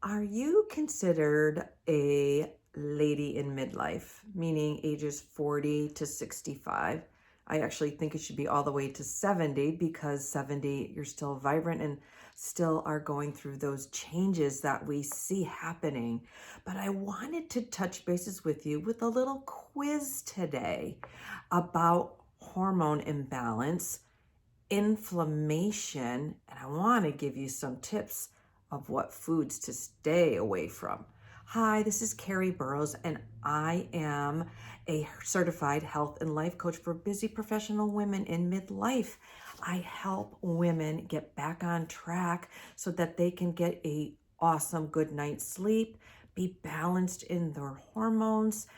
Are you considered a lady in midlife, meaning ages 40 to 65? I actually think it should be all the way to 70 because 70, you're still vibrant and still are going through those changes that we see happening. But I wanted to touch bases with you with a little quiz today about hormone imbalance, inflammation, and I want to give you some tips of what foods to stay away from. Hi, this is Carrie Burrows, and I am a certified health and life coach for busy professional women in midlife. I help women get back on track so that they can get a awesome good night's sleep, be balanced in their hormones,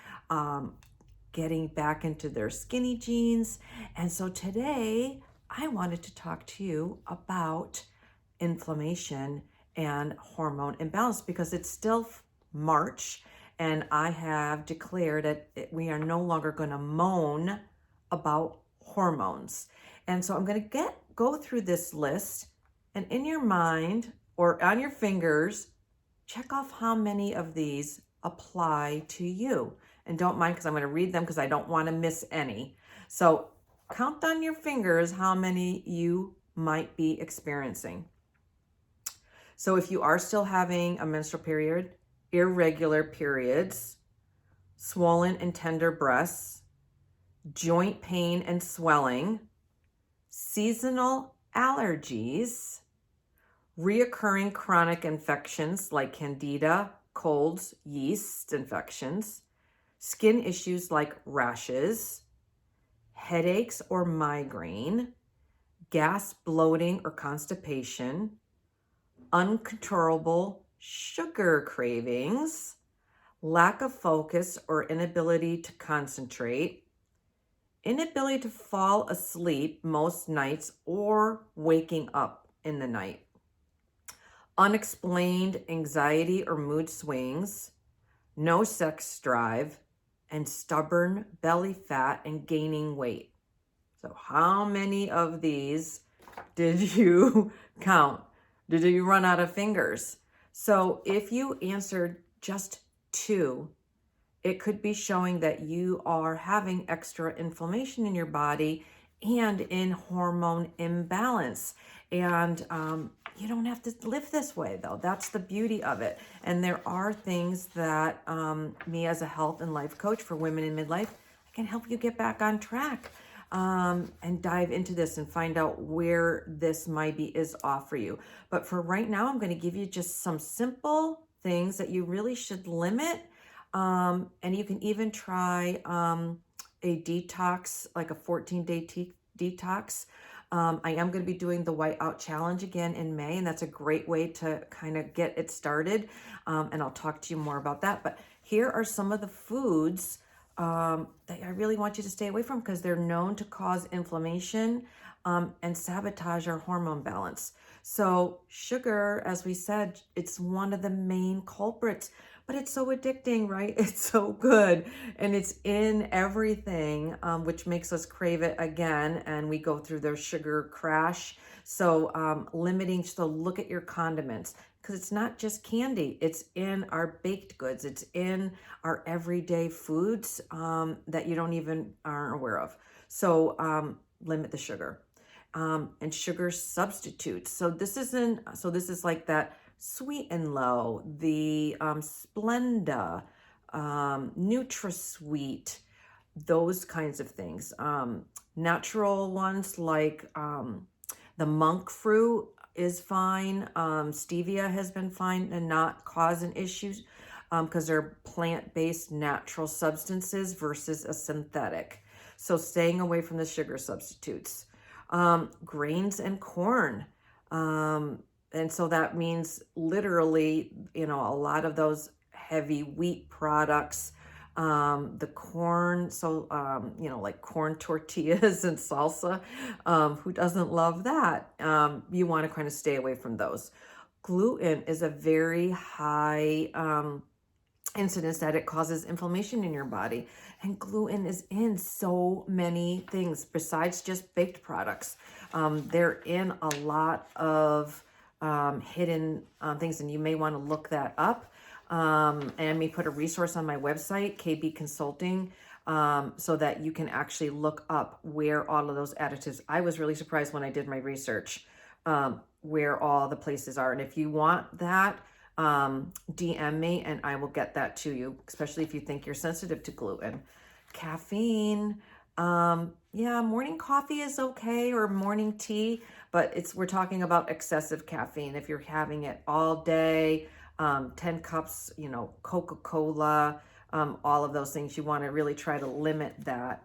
getting back into their skinny jeans. And so today I wanted to talk to you about inflammation and hormone imbalance because it's still March and I have declared that we are no longer going to moan about hormones. And so I'm going to go through this list, and in your mind or on your fingers, check off how many of these apply to you. And don't mind because I'm going to read them because I don't want to miss any. So count on your fingers how many you might be experiencing. So if you are still having a menstrual period, irregular periods, swollen and tender breasts, joint pain and swelling, seasonal allergies, reoccurring chronic infections like candida, colds, yeast infections, skin issues like rashes, headaches or migraine, gas, bloating, or constipation, uncontrollable sugar cravings, lack of focus or inability to concentrate, inability to fall asleep most nights or waking up in the night, unexplained anxiety or mood swings, no sex drive, and stubborn belly fat and gaining weight. So how many of these did you count? Did you run out of fingers? So if you answered just two, it could be showing that you are having extra inflammation in your body and in hormone imbalance. And you don't have to live this way, though. That's the beauty of it. And there are things that me as a health and life coach for women in midlife, I can help you get back on track and dive into this and find out where this maybe is off for you. But for right now, I'm going to give you just some simple things that you really should limit. And you can even try a detox, like a 14-day detox. I am going to be doing the Whiteout Challenge again in May, and that's a great way to kind of get it started. And I'll talk to you more about that. But here are some of the foods that I really want you to stay away from because they're known to cause inflammation and sabotage our hormone balance. So sugar, as we said, it's one of the main culprits. But it's so addicting, right? It's so good. And it's in everything, which makes us crave it again. And we go through their sugar crash. So so look at your condiments because it's not just candy. It's in our baked goods. It's in our everyday foods that you don't even aren't aware of. So limit the sugar. And sugar substitutes. So this is like that Sweet and Low, the Splenda, NutraSweet, those kinds of things. Natural ones like the monk fruit is fine. Stevia has been fine and not causing issues because they're plant-based natural substances versus a synthetic. So staying away from the sugar substitutes. Grains and corn. And so that means literally, a lot of those heavy wheat products, the corn, like corn tortillas and salsa. Who doesn't love that? You want to kind of stay away from those. Gluten is a very high incidence that it causes inflammation in your body. And gluten is in so many things besides just baked products. They're in a lot of hidden things, and you may want to look that up. And I may put a resource on my website, KB Consulting, so that you can actually look up where all of those additives. I was really surprised when I did my research, where all the places are. And if you want that, DM me and I will get that to you, especially if you think you're sensitive to gluten. Caffeine. Yeah, morning coffee is okay, or morning tea, but we're talking about excessive caffeine. If you're having it all day, 10 cups, Coca-Cola, all of those things, you want to really try to limit that.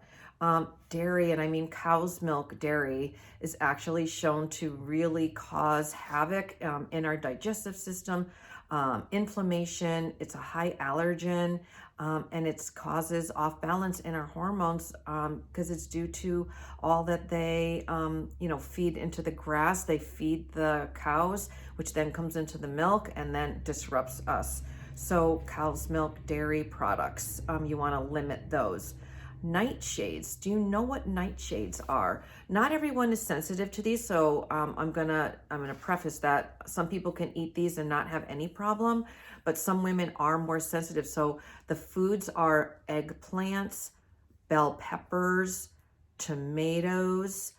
Dairy, and I mean cow's milk dairy, is actually shown to really cause havoc in our digestive system, inflammation. It's a high allergen, and it causes off balance in our hormones because it's due to all that they, feed into the grass. They feed the cows, which then comes into the milk and then disrupts us. So cow's milk, dairy products, you want to limit those. Nightshades. Do you know what nightshades are? Not everyone is sensitive to these, so I'm gonna preface that some people can eat these and not have any problem, but some women are more sensitive. So the foods are eggplants, bell peppers, tomatoes,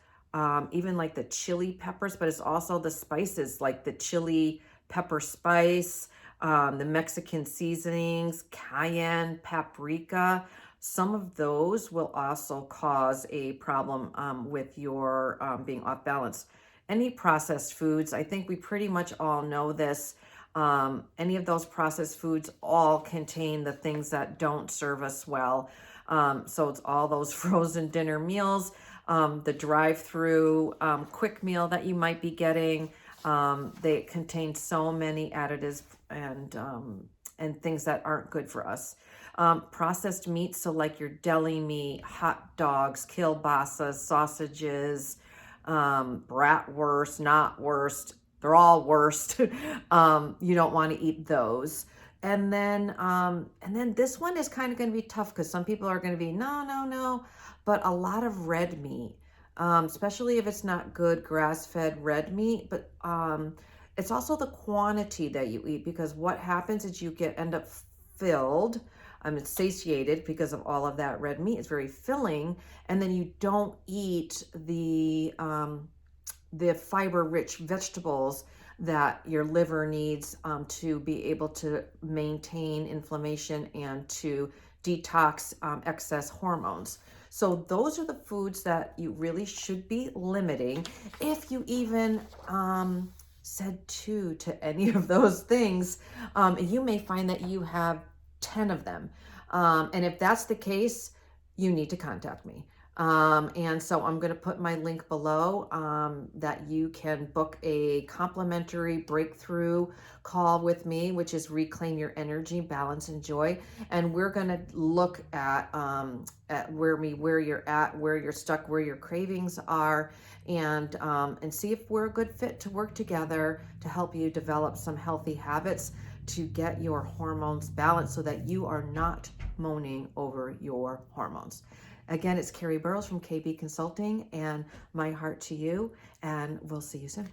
even like the chili peppers, but it's also the spices like the chili pepper spice, the Mexican seasonings, cayenne, paprika. Some of those will also cause a problem with your being off balance. Any processed foods, I think we pretty much all know this. Any of those processed foods all contain the things that don't serve us well. So it's all those frozen dinner meals, the drive-through quick meal that you might be getting. They contain so many additives and things that aren't good for us. Processed meats, so like your deli meat, hot dogs, kielbasas, sausages, bratwurst, not worst, they're all worst. You don't want to eat those. And then this one is kind of going to be tough because some people are going to be no, but a lot of red meat, especially if it's not good grass-fed red meat, but it's also the quantity that you eat, because what happens is you end up filled. It's satiated because of all of that red meat. It's very filling, and then you don't eat the fiber-rich vegetables that your liver needs to be able to maintain inflammation and to detox excess hormones. So those are the foods that you really should be limiting. If you even said to any of those things, you may find that you have 10 of them. And if that's the case, you need to contact me. And so I'm going to put my link below that you can book a complimentary breakthrough call with me, which is Reclaim Your Energy, Balance, and Joy. And we're going to look at where you're at, where you're stuck, where your cravings are, and see if we're a good fit to work together to help you develop some healthy habits to get your hormones balanced so that you are not moaning over your hormones. Again, it's Carrie Burrows from KB Consulting, and my heart to you, and we'll see you soon.